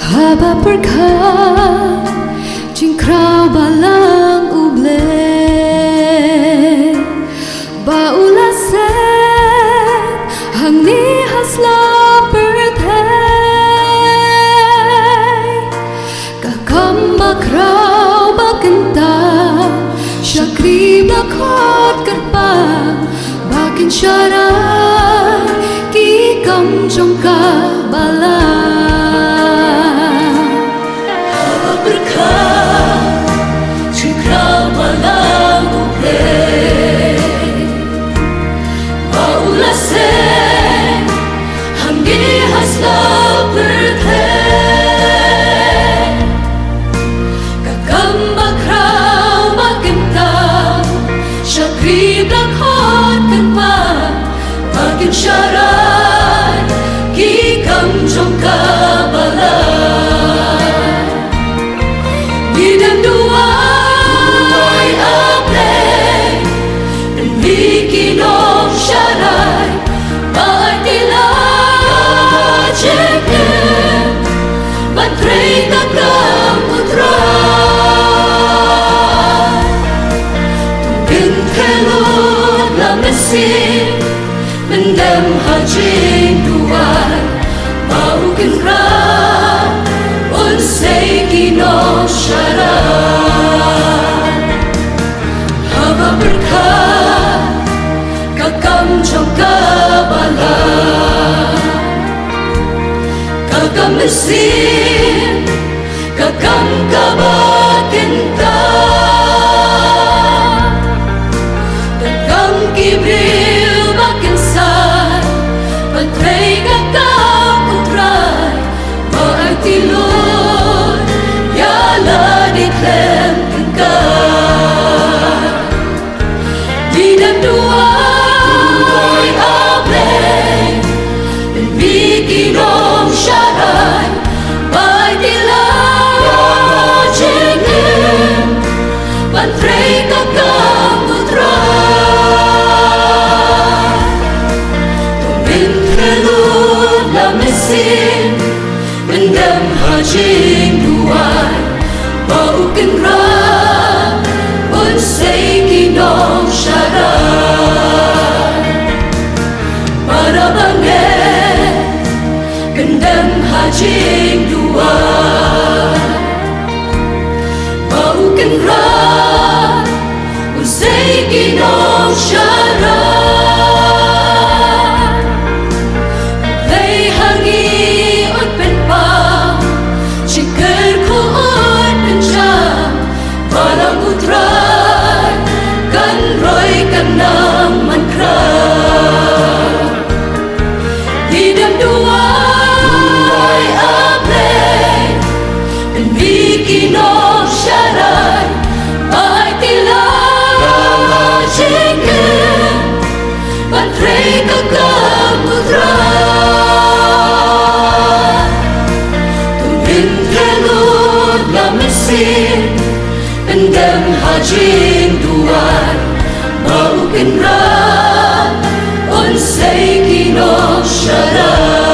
Haba berkah Jingkrau balang uble Baula sen Hang ni hasla berthai Kakam makrau bakenta Syakri bakot kerpang Bakin syarat Ki kam jongka balang syarat ki kam jongka balai bidang duai aplay dan bikin om syarat baatilah ceknya baterai takam putra tungkin kelut la mesin mendam hajing duai bau kenra unsai kino syarat haba berkah kakam jongka bala kakam mesin kakam kabat kenta kakam kibri mendam hajing duai bau kenra unsai kino syarat para banget mendam hajing duai bau kenra unsai kino syarat mendam hajing duai bau kenra unsai kino syarat